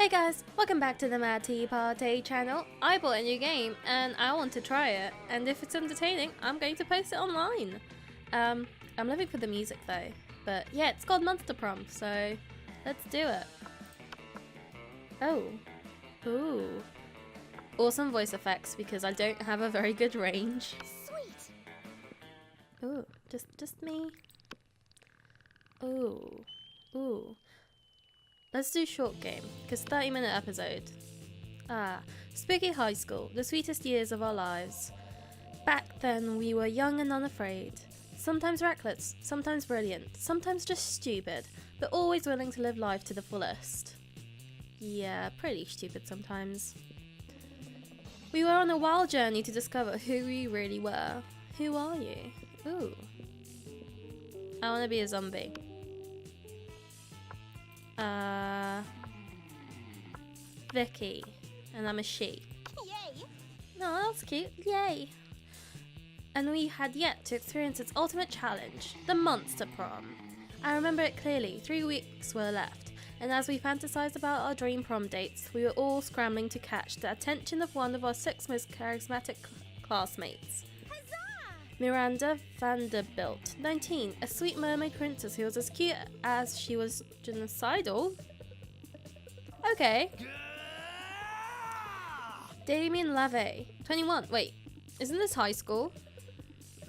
Hey guys, welcome back to the MadTeaPartaayy channel. I bought a new game and I want to try it, and if it's entertaining, I'm going to post it online. I'm living for the music though, but yeah, it's called Prom, so let's do it. Oh, ooh, awesome voice effects because I don't have a very good range. Sweet. Ooh, just me. Ooh. Let's do short game, because 30-minute episode. Spooky high school, the sweetest years of our lives. Back then, we were young and unafraid. Sometimes reckless, sometimes brilliant, sometimes just stupid, but always willing to live life to the fullest. Yeah, pretty stupid sometimes. We were on a wild journey to discover who we really were. Who are you? Ooh. I want to be a zombie. Vicky, and I'm a she. Yay! No, that's cute. Yay! And we had yet to experience its ultimate challenge, the Monster Prom. I remember it clearly. 3 weeks were left, and as we fantasized about our dream prom dates, we were all scrambling to catch the attention of one of our 6 most charismatic classmates. Miranda Vanderbilt, 19, a sweet mermaid princess who was as cute as she was genocidal. Okay. Damien LaVey, 21. Wait, isn't this high school?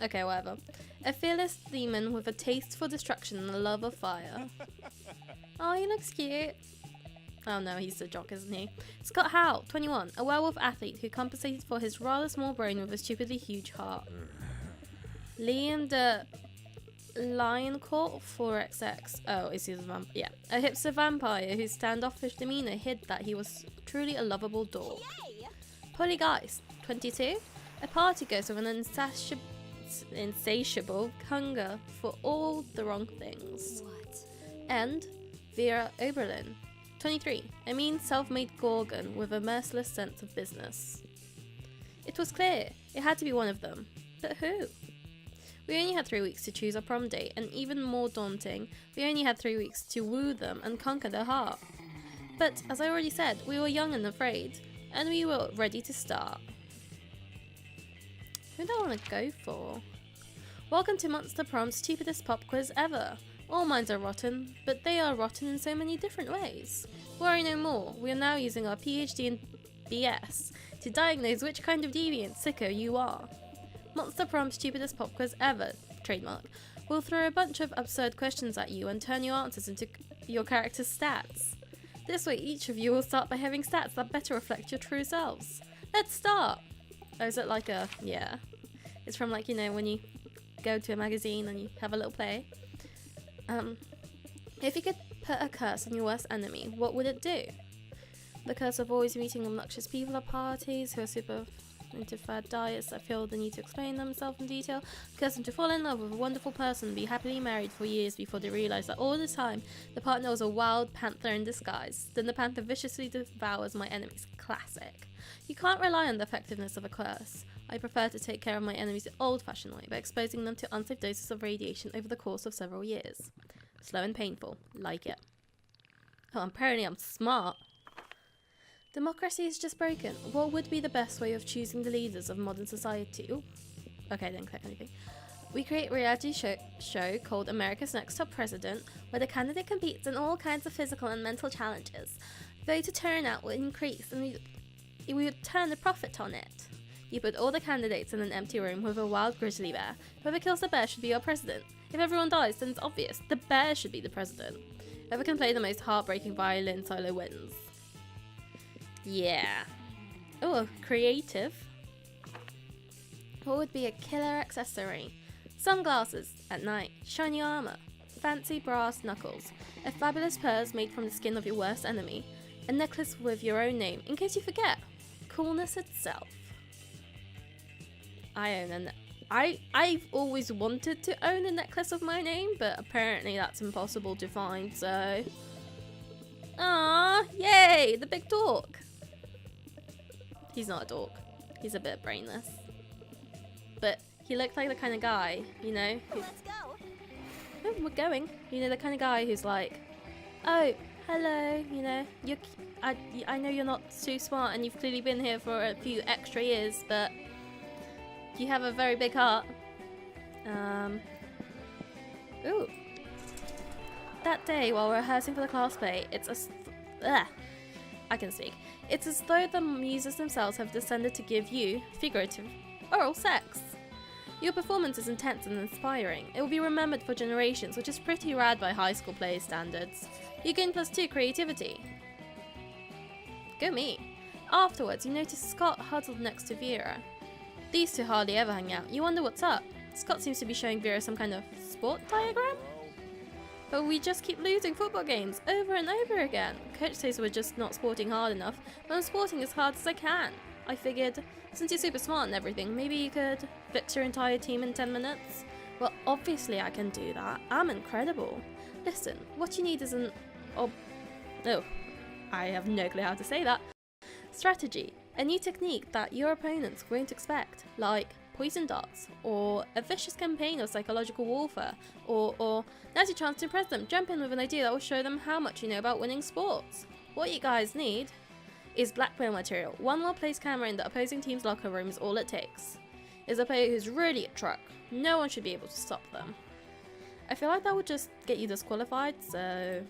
Okay, whatever. A fearless demon with a taste for destruction and a love of fire. Oh, he looks cute. Oh no, he's a jock, isn't he? Scott Howe, 21, a werewolf athlete who compensated for his rather small brain with a stupidly huge heart. Liam de Lioncourt, 4XX. Oh, is he a vampire? Yeah. A hipster vampire whose standoffish demeanour hid that he was truly a lovable dog. Yay! Polly Geist, 22. A party ghost with an insatiable hunger for all the wrong things. What? And Vera Oberlin, 23. A mean self-made gorgon with a merciless sense of business. It was clear. It had to be one of them. But who? We only had 3 weeks to choose our prom date, and even more daunting, we only had 3 weeks to woo them and conquer their heart. But, as I already said, we were young and afraid, and we were ready to start. Who do I want to go for? Welcome to Monster Prom's stupidest pop quiz ever. All minds are rotten, but they are rotten in so many different ways. Worry no more, we are now using our PhD in BS to diagnose which kind of deviant sicko you are. Monster Prom's stupidest pop quiz ever, trademark. We'll throw a bunch of absurd questions at you and turn your answers into your character's stats. This way each of you will start by having stats that better reflect your true selves. Let's start! Oh, is it like a... yeah. It's from like, you know, when you go to a magazine and you have a little play. If you could put a curse on your worst enemy, what would it do? The curse of always meeting obnoxious people at parties who are super into fad diets that feel the need to explain themselves in detail. Curse them to fall in love with a wonderful person and be happily married for years before they realise that all the time the partner was a wild panther in disguise. Then the panther viciously devours my enemies. Classic. You can't rely on the effectiveness of a curse. I prefer to take care of my enemies the old-fashioned way by exposing them to unsafe doses of radiation over the course of several years. Slow and painful. Like it. Oh, apparently I'm smart. Democracy is just broken. What would be the best way of choosing the leaders of modern society? Ooh. Okay, didn't click anything. We create a reality show called America's Next Top President, where the candidate competes in all kinds of physical and mental challenges. Voter turnout will increase, and we would turn a profit on it. You put all the candidates in an empty room with a wild grizzly bear. Whoever kills the bear should be our president. If everyone dies, then it's obvious. The bear should be the president. Whoever can play the most heartbreaking violin solo wins. Yeah. Oh, creative. What would be a killer accessory? Sunglasses at night, shiny armor, fancy brass knuckles, a fabulous purse made from the skin of your worst enemy, a necklace with your own name, in case you forget. Coolness itself. I've always wanted to own a necklace of my name, but apparently that's impossible to find, so... Ah, yay, the big dork. He's not a dork. He's a bit brainless. But he looks like the kind of guy, you know? Let's go. Oh, we're going. You know, the kind of guy who's like, oh, hello, you know, I know you're not too smart and you've clearly been here for a few extra years, but you have a very big heart. Ooh. That day, while rehearsing for the class play, I can speak. It's as though the muses themselves have descended to give you, figurative, oral sex. Your performance is intense and inspiring. It will be remembered for generations, which is pretty rad by high school play standards. You gain +2 creativity. Go me. Afterwards, you notice Scott huddled next to Vera. These two hardly ever hang out. You wonder what's up. Scott seems to be showing Vera some kind of sport diagram? But we just keep losing football games over and over again. Coach says we're just not sporting hard enough, but I'm sporting as hard as I can. I figured, since you're super smart and everything, maybe you could fix your entire team in 10 minutes? Well, obviously I can do that. I'm incredible. Listen, what you need is I have no clue how to say that. Strategy. A new technique that your opponents won't expect, like poison darts, or a vicious campaign of psychological warfare, or now's your chance to impress them. Jump in with an idea that will show them how much you know about winning sports. What you guys need is blackmail material. One well-placed camera in the opposing team's locker room is all it takes. Is a player who's really a truck. No one should be able to stop them. I feel like that would just get you disqualified, so...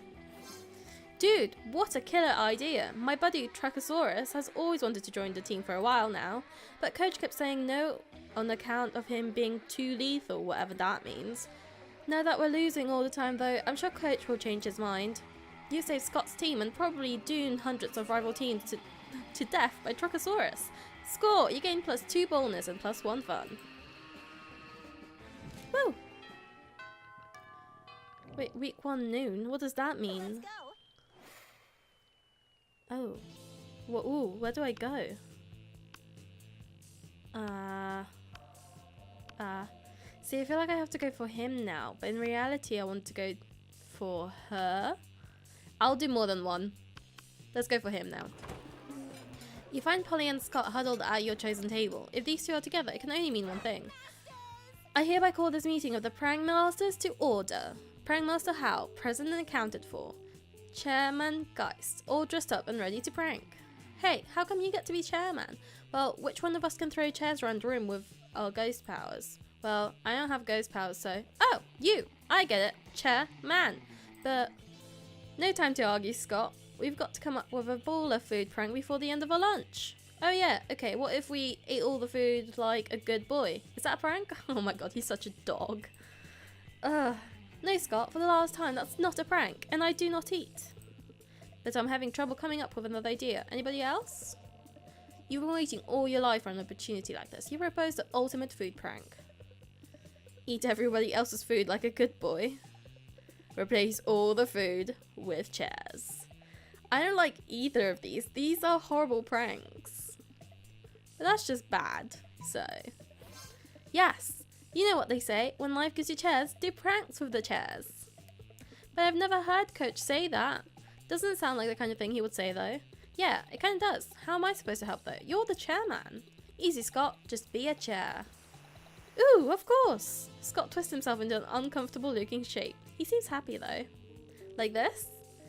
Dude, what a killer idea. My buddy Trucksaurus has always wanted to join the team for a while now, but coach kept saying no on account of him being too lethal, whatever that means. Now that we're losing all the time though, I'm sure coach will change his mind. You saved Scott's team and probably doomed hundreds of rival teams to death by Trucksaurus. Score! You gain +2 boldness and +1 fun. Woo! Wait, week 1 noon? What does that mean? Oh. Ooh, where do I go? See, I feel like I have to go for him now, but in reality I want to go for her. I'll do more than one. Let's go for him now. You find Polly and Scott huddled at your chosen table. If these two are together, it can only mean one thing. I hereby call this meeting of the Prank Masters to order. Prankmaster Hal, present and accounted for. Chairman Geist, all dressed up and ready to prank. Hey, how come you get to be chairman? Well, which one of us can throw chairs around the room with our ghost powers? Well, I don't have ghost powers, so... Oh, you! I get it. Chairman. But... No time to argue, Scott. We've got to come up with a baller food prank before the end of our lunch. Oh yeah, okay, what if we ate all the food like a good boy? Is that a prank? Oh my god, he's such a dog. No, Scott, for the last time, that's not a prank, and I do not eat. But I'm having trouble coming up with another idea. Anybody else? You've been waiting all your life for an opportunity like this. You proposed the ultimate food prank. Eat everybody else's food like a good boy. Replace all the food with chairs. I don't like either of these. These are horrible pranks. But that's just bad, so... Yes! You know what they say, when life gives you chairs, do pranks with the chairs. But I've never heard Coach say that. Doesn't sound like the kind of thing he would say though. Yeah, it kind of does. How am I supposed to help though? You're the chairman. Easy, Scott, just be a chair. Ooh, of course! Scott twists himself into an uncomfortable looking shape. He seems happy though. Like this?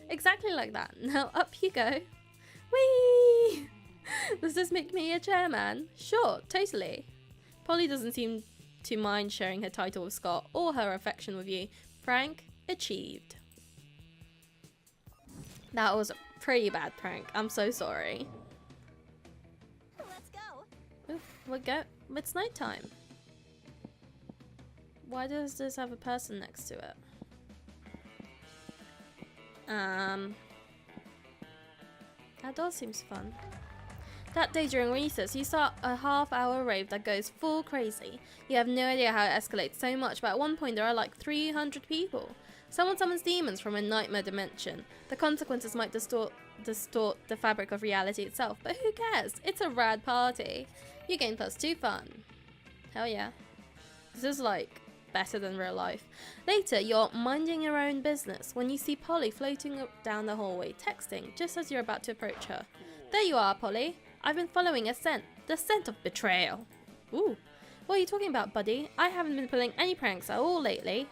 Exactly like that. Now up you go. Whee! Does this make me a chairman? Sure, totally. Polly doesn't seem to mind sharing her title with Scott or her affection with you. Prank achieved. That was a pretty bad prank. I'm so sorry. Let's go. Ooh, we'll go. It's nighttime. Why does this have a person next to it? That does seems fun. That day during recess, you start a half-hour rave that goes full crazy. You have no idea how it escalates so much, but at one point there are like 300 people. Someone summons demons from a nightmare dimension. The consequences might distort the fabric of reality itself, but who cares? It's a rad party. You gain +2 fun. Hell yeah. This is like better than real life. Later, you're minding your own business when you see Polly floating down the hallway, texting, just as you're about to approach her. There you are, Polly. I've been following a scent. The scent of betrayal. Ooh. What are you talking about, buddy? I haven't been pulling any pranks at all lately.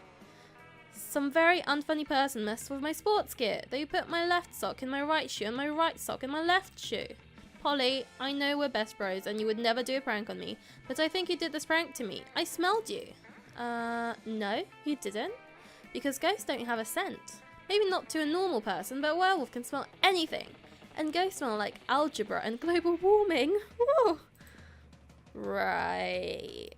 Some very unfunny person messed with my sports gear. They put my left sock in my right shoe and my right sock in my left shoe. Polly, I know we're best bros and you would never do a prank on me, but I think you did this prank to me. I smelled you. No, you didn't. Because ghosts don't have a scent. Maybe not to a normal person, but a werewolf can smell anything. And ghosts smell like algebra and global warming. Whoa. Right.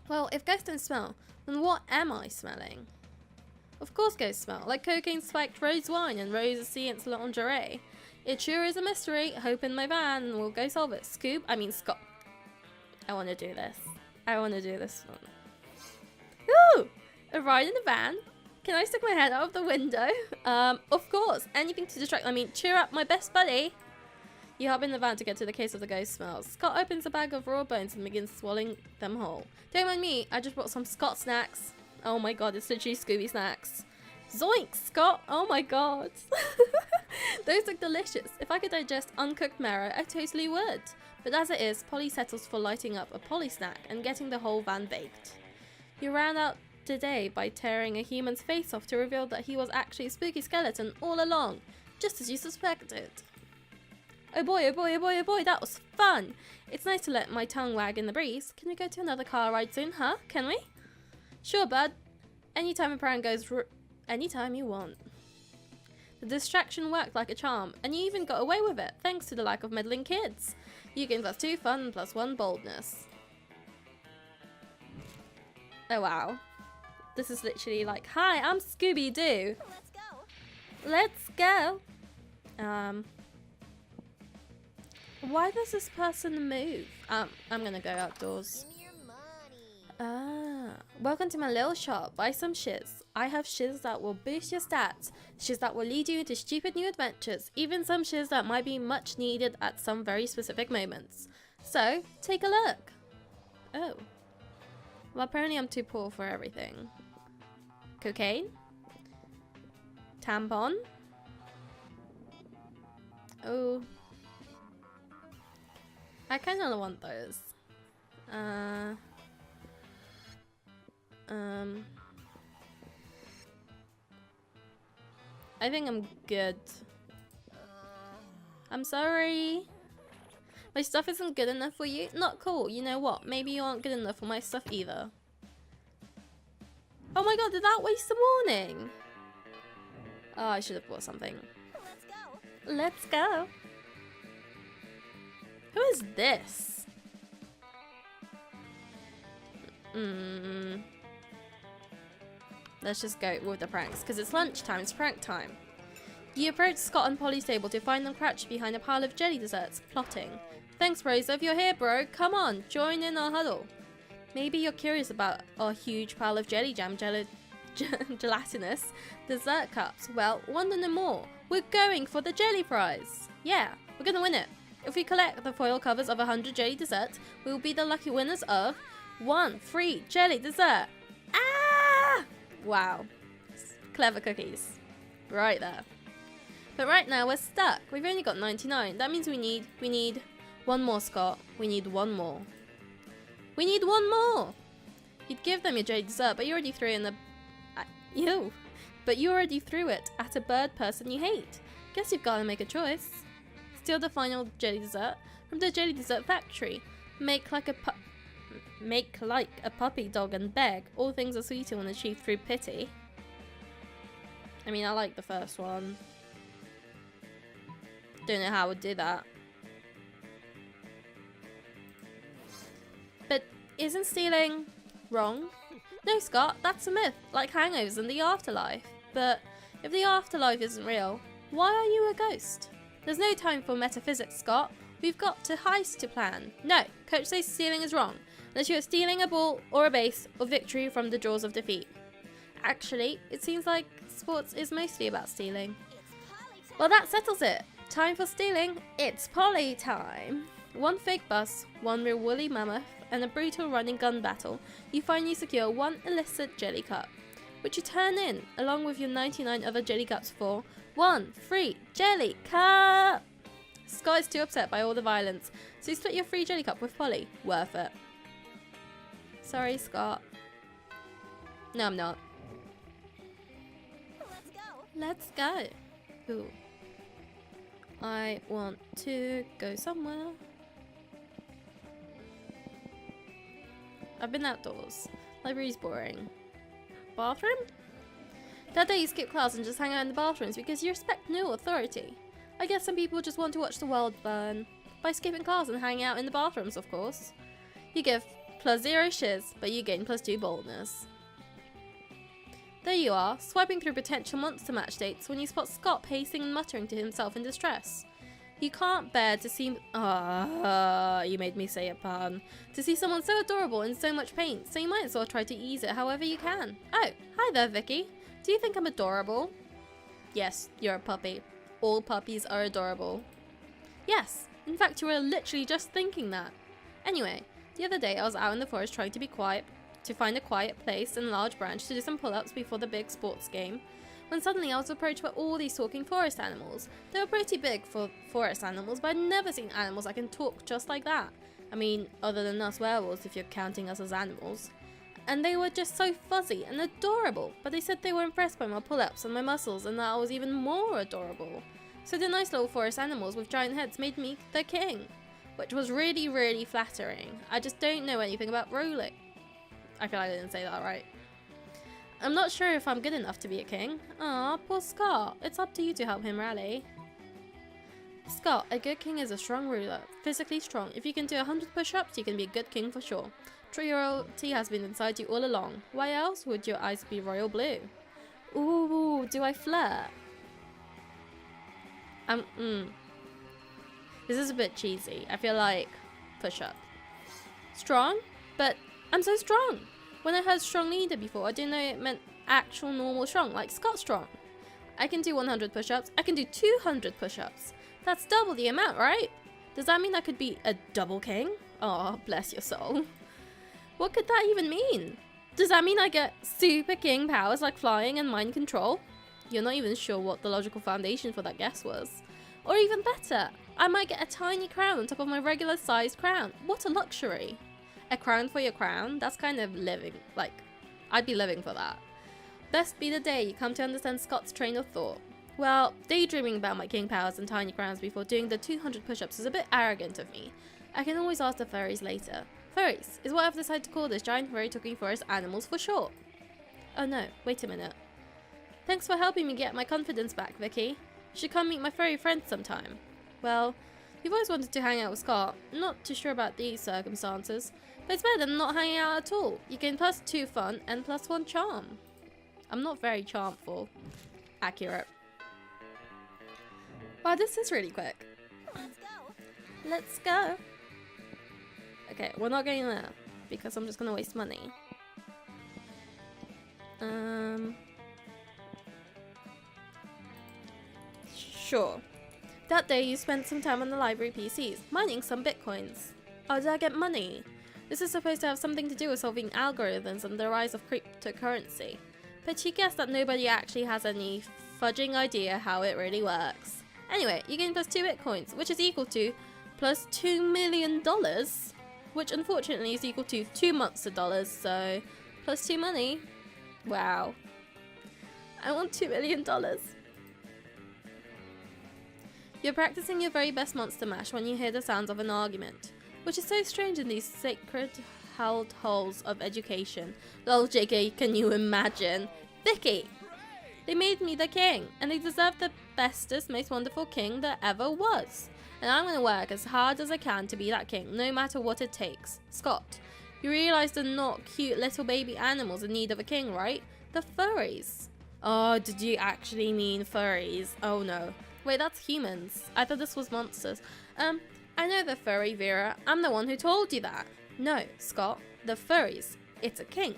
Well, if ghosts don't smell, then what am I smelling? Of course ghosts smell, like cocaine-spiked rose wine and rose science lingerie. It sure is a mystery. Hope in my van and we'll go solve it. Scott. I want to do this. I want to do this one. Ooh! A ride in the van? Can I stick my head out of the window? Of course. Anything to distract. Cheer up, my best buddy. You hop in the van to get to the case of the ghost smells. Scott opens a bag of raw bones and begins swallowing them whole. Don't mind me, I just brought some Scott snacks. Oh my god, it's literally Scooby snacks. Zoink, Scott! Oh my god. Those look delicious. If I could digest uncooked marrow, I totally would. But as it is, Polly settles for lighting up a Polly snack and getting the whole van baked. You round out today by tearing a human's face off to reveal that he was actually a spooky skeleton all along, just as you suspected. Oh boy, oh boy, oh boy, oh boy, that was fun! It's nice to let my tongue wag in the breeze. Can we go to another car ride soon, huh? Can we? Sure, bud. Anytime a prank goes anytime you want. The distraction worked like a charm, and you even got away with it, thanks to the lack of meddling kids. You gain +2 fun and +1 boldness. Oh wow. This is literally like, hi, I'm Scooby-Doo. Let's go. Why does this person move? I'm gonna go outdoors. Welcome to my little shop. Buy some shiz. I have shiz that will boost your stats. Shiz that will lead you into stupid new adventures. Even some shiz that might be much needed at some very specific moments. So, take a look. Oh. Well, apparently I'm too poor for everything. Cocaine? Tampon? Oh. I kind of want those. I think I'm good. I'm sorry. My stuff isn't good enough for you? Not cool. You know what? Maybe you aren't good enough for my stuff either. Oh my god, did that waste the morning? Oh, I should have bought something. Let's go. Let's go. Who is this? Let's just go with the pranks, because it's lunchtime, it's prank time. You approach Scott and Polly's table to find them crouched behind a pile of jelly desserts, plotting. Thanks, Rosa. If you're here, bro, come on, join in our huddle. Maybe you're curious about our huge pile of jelly jam gelatinous dessert cups. Well, want to know more? We're going for the jelly prize. Yeah, we're gonna win it. If we collect the foil covers of 100 jelly desserts, we will be the lucky winners of 1 free jelly dessert. Ah! Wow. Clever cookies. Right there. But right now we're stuck. We've only got 99. That means we need one more, Scott. We need one more. We need one more! You'd give them your jelly dessert, but you already threw it in the... But you already threw it at a bird person you hate. Guess you've got to make a choice. Steal the final jelly dessert from the jelly dessert factory. Make like a puppy dog and beg. All things are sweeter when achieved through pity. I mean, I like the first one. Don't know how I would do that. But isn't stealing wrong? No, Scott, that's a myth, like hangovers in the afterlife. But if the afterlife isn't real, why are you a ghost? There's no time for metaphysics, Scott. We've got to heist to plan. No, Coach says stealing is wrong, unless you're stealing a ball or a base or victory from the jaws of defeat. Actually, it seems like sports is mostly about stealing. Well, that settles it. Time for stealing. It's Polly time. 1 fake bus, 1 real woolly mammoth, and a brutal running gun battle. You finally secure 1 illicit jelly cup, which you turn in, along with your 99 other jelly cups for 1 free jelly cup. Scott is too upset by all the violence, so you split your free jelly cup with Polly. Worth it. Sorry, Scott. No, I'm not. Let's go. Ooh. I want to go somewhere. I've been outdoors. Library's boring. Bathroom? That day you skip class and just hang out in the bathrooms because you respect no authority. I guess some people just want to watch the world burn. By skipping class and hanging out in the bathrooms, of course. You give +0 shiz, but you gain +2 boldness. There you are, swiping through potential monster match dates when you spot Scott pacing and muttering to himself in distress. You can't bear to see— you made me say a pun. To see someone so adorable in so much pain, so you might as well try to ease it however you can. Oh, hi there, Vicky. Do you think I'm adorable? Yes, you're a puppy. All puppies are adorable. Yes, in fact you were literally just thinking that. Anyway, the other day I was out in the forest trying to find a quiet place and a large branch to do some pull-ups before the big sports game, when suddenly I was approached by all these talking forest animals. They were pretty big for forest animals, but I'd never seen animals that can talk just like that. I mean, other than us werewolves if you're counting us as animals. And they were just so fuzzy and adorable, but they said they were impressed by my pull-ups and my muscles and that I was even more adorable. So the nice little forest animals with giant heads made me their king, which was really, really flattering. I just don't know anything about rolling. I feel like I didn't say that right. I'm not sure if I'm good enough to be a king. Aw, poor Scott. It's up to you to help him rally. Scott, a good king is a strong ruler, physically strong. If you can do 100 push-ups, you can be a good king for sure. True royalty has been inside you all along. Why else would your eyes be royal blue? Ooh, do I flirt? This is a bit cheesy. I feel like push-up. Strong? But I'm so strong. When I heard strong leader before, I didn't know it meant actual normal strong, like Scott strong. I can do 100 push-ups. I can do 200 push-ups. That's double the amount, right? Does that mean I could be a double king? Oh, bless your soul. What could that even mean? Does that mean I get super king powers like flying and mind control? You're not even sure what the logical foundation for that guess was. Or even better, I might get a tiny crown on top of my regular sized crown. What a luxury. A crown for your crown? That's kind of living. Like, I'd be living for that. Best be the day you come to understand Scott's train of thought. Well, daydreaming about my king powers and tiny crowns before doing the 200 push-ups is a bit arrogant of me. I can always ask the furries later. Furries is what I've decided to call this giant furry talking forest animals for short. Oh no, wait a minute. Thanks for helping me get my confidence back, Vicky. You should come meet my furry friends sometime. Well, you've always wanted to hang out with Scott. I'm not too sure about these circumstances, but it's better than not hanging out at all. You gain +2 fun and +1 charm. I'm not very charmful. Accurate. Wow, this is really quick. Let's go. Let's go. Okay, we're not going there because I'm just gonna waste money. Sure. That day you spent some time on the library PCs, mining some bitcoins. Oh, did I get money? This is supposed to have something to do with solving algorithms and the rise of cryptocurrency. But you guess that nobody actually has any fudging idea how it really works. Anyway, you gain +2 bitcoins, which is equal to +$2 million, which unfortunately is equal to 2 months of dollars, so +2 money. Wow. I want $2 million. You're practicing your very best monster mash when you hear the sounds of an argument, which is so strange in these sacred held halls of education. Lol, JK, can you imagine? Vicky! They made me the king, and they deserve the bestest, most wonderful king there ever was. And I'm gonna work as hard as I can to be that king, no matter what it takes. Scott, you realize they're not cute little baby animals in need of a king, right? The furries. Oh, did you actually mean furries? Oh no. Wait, that's humans. I thought this was monsters. I know the furry, Vera. I'm the one who told you that. No, Scott, the furries. It's a kink.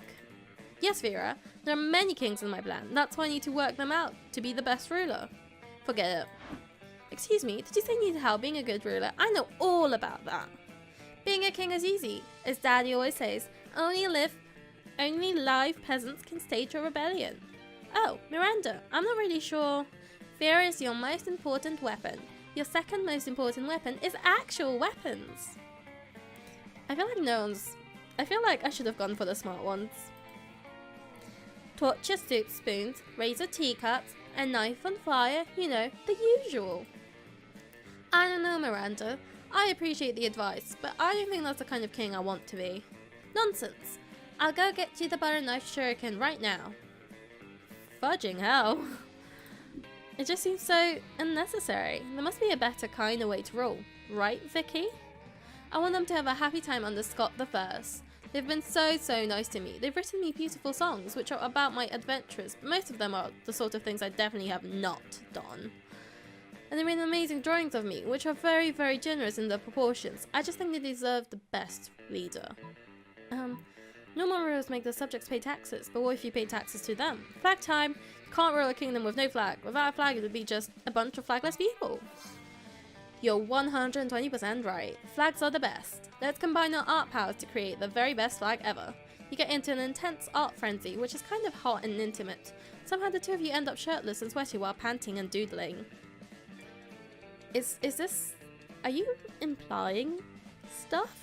Yes, Vera, there are many kings in my plan. That's why I need to work them out to be the best ruler. Forget it. Excuse me, did you say you need help being a good ruler? I know all about that. Being a king is easy. As Daddy always says, only live peasants can stage a rebellion. Oh, Miranda, I'm not really sure. Fear is your most important weapon. Your second most important weapon is actual weapons. I feel like I should have gone for the smart ones. Torture soup spoons, razor teacups, a knife on fire, you know, the usual. I don't know, Miranda. I appreciate the advice, but I don't think that's the kind of king I want to be. Nonsense. I'll go get you the butter knife shuriken right now. Fudging hell. It just seems so unnecessary. There must be a better kind of way to rule. Right, Vicky? I want them to have a happy time under Scott the First. They've been so nice to me. They've written me beautiful songs, which are about my adventures, but most of them are the sort of things I definitely have not done. And they made amazing drawings of me, which are very generous in their proportions. I just think they deserve the best leader. Normal rules make the subjects pay taxes, but what if you pay taxes to them? Flag time! You can't rule a kingdom with no flag. Without a flag, it would be just a bunch of flagless people. You're 120% right. Flags are the best. Let's combine our art powers to create the very best flag ever. You get into an intense art frenzy, which is kind of hot and intimate. Somehow the two of you end up shirtless and sweaty while panting and doodling. Is this... Are you implying stuff?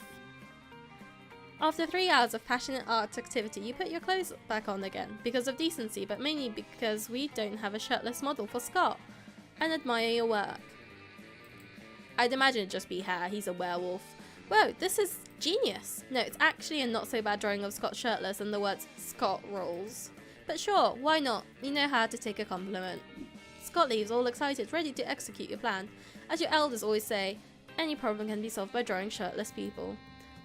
After 3 hours of passionate art activity, you put your clothes back on again, because of decency, but mainly because we don't have a shirtless model for Scott, and admire your work. I'd imagine it'd just be hair, he's a werewolf. Whoa, this is genius! No, it's actually a not so bad drawing of Scott shirtless and the words Scott rolls. But sure, why not? You know how to take a compliment. Scott leaves all excited, ready to execute your plan. As your elders always say, any problem can be solved by drawing shirtless people.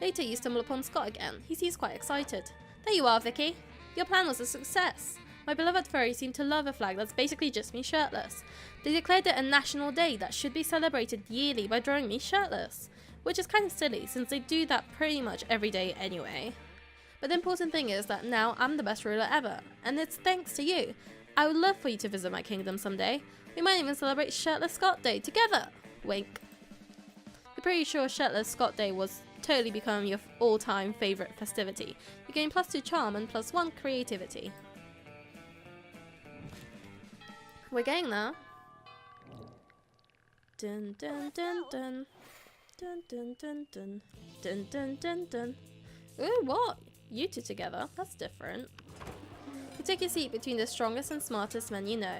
Later, you stumble upon Scott again. He seems quite excited. There you are, Vicky. Your plan was a success. My beloved furry seem to love a flag that's basically just me shirtless. They declared it a national day that should be celebrated yearly by drawing me shirtless. Which is kind of silly, since they do that pretty much every day anyway. But the important thing is that now I'm the best ruler ever, and it's thanks to you. I would love for you to visit my kingdom someday. We might even celebrate Shirtless Scott Day together. Wink. I'm pretty sure Shirtless Scott Day was totally become your all-time favourite festivity. You gain +2 charm and +1 creativity. We're getting there. Dun dun dun dun. Dun dun dun dun. Dun dun dun dun. Ooh, what? You two together? That's different. You take your seat between the strongest and smartest men you know.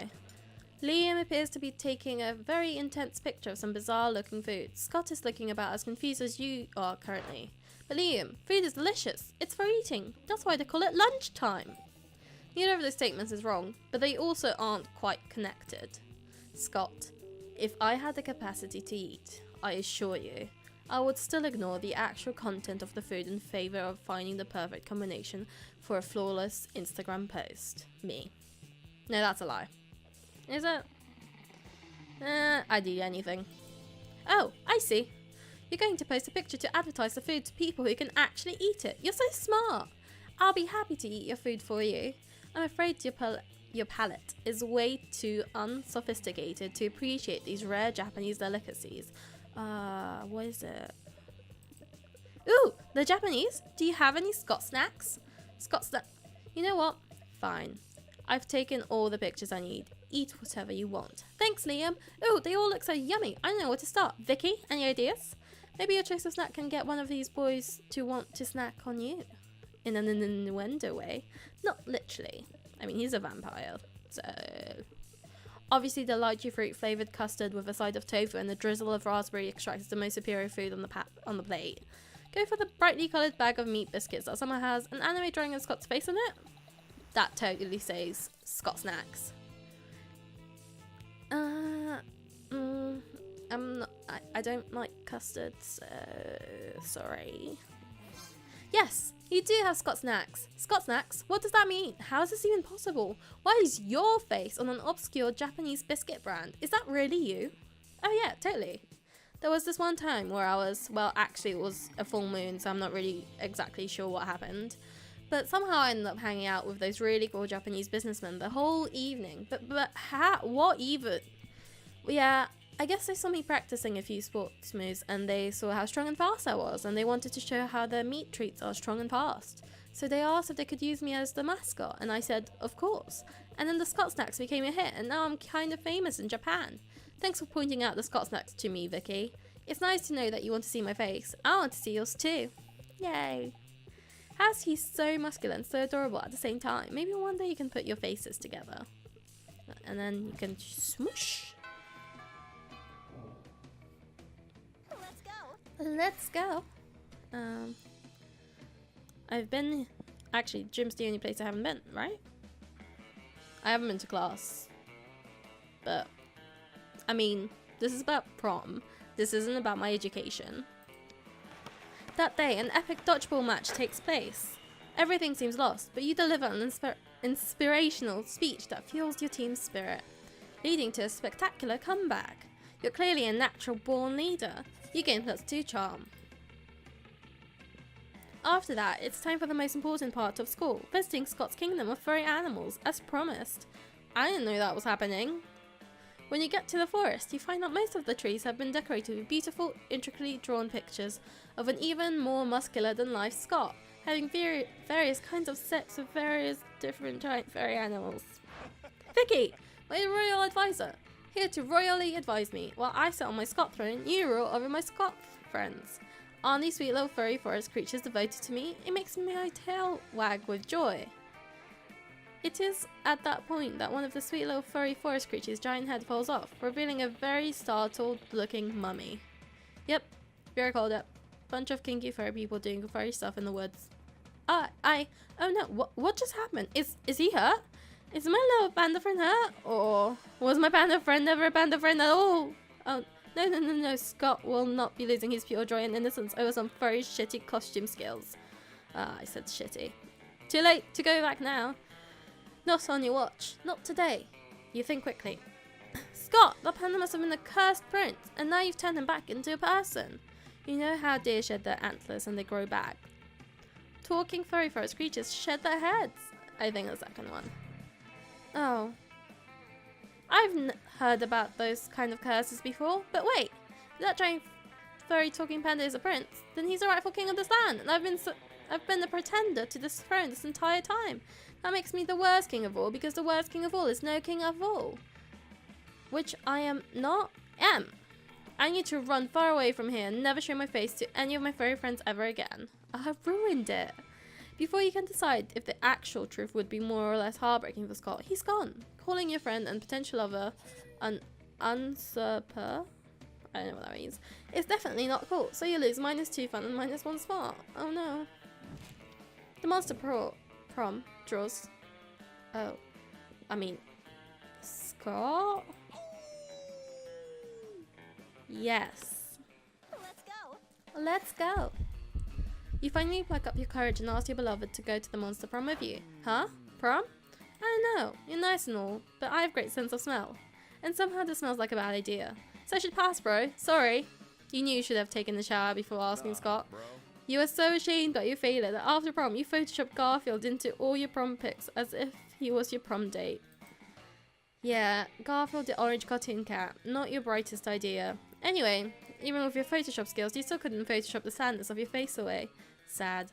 Liam appears to be taking a very intense picture of some bizarre looking food. Scott is looking about as confused as you are currently. But Liam, food is delicious. It's for eating. That's why they call it lunchtime. Neither of those statements is wrong, but they also aren't quite connected. Scott, if I had the capacity to eat, I assure you, I would still ignore the actual content of the food in favour of finding the perfect combination for a flawless Instagram post. Me. No, that's a lie. Is it? I'd do anything. Oh, I see. You're going to post a picture to advertise the food to people who can actually eat it. You're so smart. I'll be happy to eat your food for you. I'm afraid your palate is way too unsophisticated to appreciate these rare Japanese delicacies. What is it? Ooh, they're Japanese? Do you have any Scott snacks? You know what? Fine. I've taken all the pictures I need. Eat whatever you want. Thanks, Liam. Ooh, they all look so yummy. I don't know where to start. Vicky, any ideas? Maybe your choice of snack can get one of these boys to want to snack on you. In an innuendo way. Not literally. I mean, he's a vampire, so... Obviously, the lychee fruit flavoured custard with a side of tofu and a drizzle of raspberry extract is the most superior food on the plate. Go for the brightly coloured bag of meat biscuits that someone has an anime drawing of Scott's face on it. That totally says Scott snacks. I don't like custard, so sorry. Yes, you do have Scott snacks. Scott snacks? What does that mean? How is this even possible? Why is your face on an obscure Japanese biscuit brand? Is that really you? Oh yeah, totally. There was this one time where I was, well, actually it was a full moon, so I'm not really exactly sure what happened. But somehow I ended up hanging out with those really cool Japanese businessmen the whole evening. But how? What even? Yeah, I guess they saw me practicing a few sports moves and they saw how strong and fast I was, and they wanted to show how their meat treats are strong and fast. So they asked if they could use me as the mascot, and I said, of course. And then the Scott Snacks became a hit, and now I'm kind of famous in Japan. Thanks for pointing out the Scott Snacks to me, Vicky. It's nice to know that you want to see my face. I want to see yours too. Yay. How's he so muscular and so adorable at the same time? Maybe one day you can put your faces together. And then you can swoosh. Let's go. I've been... Actually, gym's the only place I haven't been, right? I haven't been to class. But, I mean, this is about prom. This isn't about my education. That day, an epic dodgeball match takes place. Everything seems lost, but you deliver an inspirational speech that fuels your team's spirit, leading to a spectacular comeback. You're clearly a natural born leader. You gain +2 charm. After that, it's time for the most important part of school, visiting Scott's kingdom of furry animals, as promised. I didn't know that was happening. When you get to the forest, you find that most of the trees have been decorated with beautiful, intricately drawn pictures of an even more muscular than life Scott, having various kinds of sets of various different giant furry animals. Vicky, my royal advisor, here to royally advise me. While I sit on my Scott throne, you rule over my Scott friends. Aren't these sweet little furry forest creatures devoted to me? It makes my tail wag with joy. It is at that point that one of the sweet little furry forest creatures' giant head falls off, revealing a very startled looking mummy. Yep, very called it. Bunch of kinky furry people doing furry stuff in the woods. Oh no, what just happened? Is he hurt? Is my little panda friend hurt? Or was my panda friend never a panda friend at all? Oh, no, Scott will not be losing his pure joy and innocence over some furry shitty costume skills. I said shitty. Too late to go back now. Not on your watch. Not today. You think quickly. Scott, the panda must have been a cursed prince, and now you've turned him back into a person. You know how deer shed their antlers and they grow back. Talking furry forest creatures shed their heads. I think the second one. Oh. I've heard about those kind of curses before, but wait. If that giant furry talking panda is a prince, then he's the rightful king of this land, and I've been the pretender to this throne this entire time. That makes me the worst king of all, because the worst king of all is no king of all. Which I am not. I need to run far away from here and never show my face to any of my furry friends ever again. I have ruined it. Before you can decide if the actual truth would be more or less heartbreaking for Scott, he's gone. Calling your friend and potential lover an usurper, I don't know what that means, it's definitely not cool, so you lose -2 fun and -1 smart. Oh no. The monster prom draws... Oh. I mean... Scott? Yes. Let's go. You finally pluck up your courage and ask your beloved to go to the monster prom with you. Huh? Prom? I don't know. You're nice and all, but I have great sense of smell. And somehow this smells like a bad idea. So I should pass, bro. Sorry. You knew you should have taken the shower before asking Scott. You were so ashamed that you failed it that after prom you photoshopped Garfield into all your prom pics as if he was your prom date. Yeah, Garfield the orange cartoon cat. Not your brightest idea. Anyway, even with your Photoshop skills, you still couldn't Photoshop the sadness of your face away. Sad.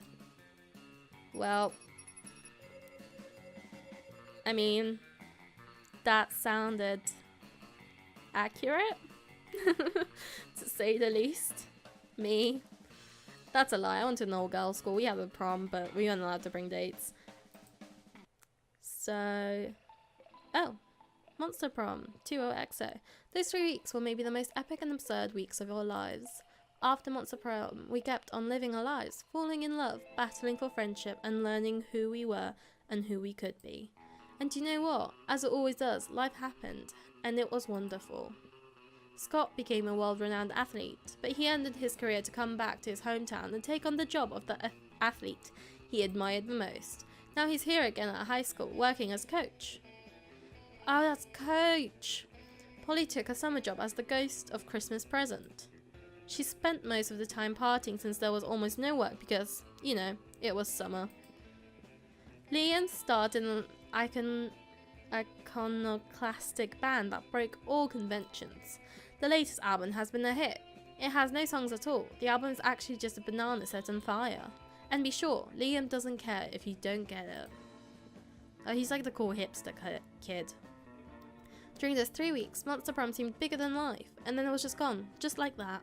Well, I mean, that sounded accurate, to say the least. Me. That's a lie. I went to an all-girls school. We have a prom, but we weren't allowed to bring dates. So... Oh. Monster Prom, 20XO. Those 3 weeks were maybe the most epic and absurd weeks of our lives. After Monster Prom, we kept on living our lives, falling in love, battling for friendship, and learning who we were and who we could be. And you know what? As it always does, life happened, and it was wonderful. Scott became a world-renowned athlete, but he ended his career to come back to his hometown and take on the job of the athlete he admired the most. Now he's here again at high school, working as coach. Oh, that's Coach! Polly took a summer job as the ghost of Christmas present. She spent most of the time partying since there was almost no work because, you know, it was summer. Liam started an iconoclastic band that broke all conventions. The latest album has been a hit. It has no songs at all. The album is actually just a banana set on fire. And be sure, Liam doesn't care if you don't get it. Oh, he's like the cool hipster kid. During those 3 weeks, Monster Prom seemed bigger than life, and then it was just gone, just like that.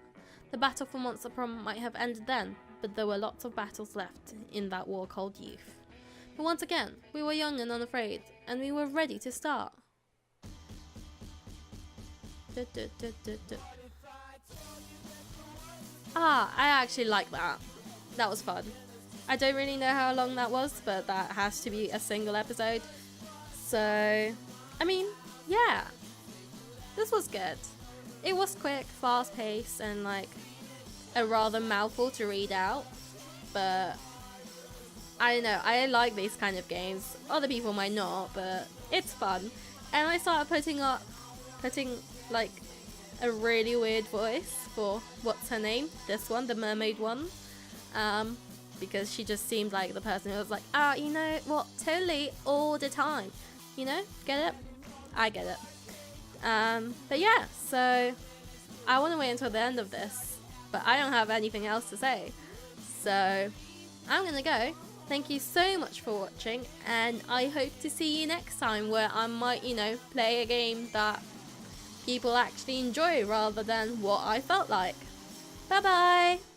The battle for Monster Prom might have ended then, but there were lots of battles left in that war called youth. But once again, we were young and unafraid, and we were ready to start. Ah, I actually like that. That was fun. I don't really know how long that was, but that has to be a single episode. So, I mean, yeah. This was good. It was quick, fast paced, and like a rather mouthful to read out. But I don't know, I like these kind of games. Other people might not, but it's fun. And I started putting like a really weird voice for what's her name? This one, the mermaid one. Because she just seemed like the person who was like, you know what, totally all the time. You know, get it? I get it. But yeah, so I want to wait until the end of this, but I don't have anything else to say. So I'm gonna go. Thank you so much for watching, and I hope to see you next time where I might, you know, play a game that people actually enjoy rather than what I felt like. Bye bye!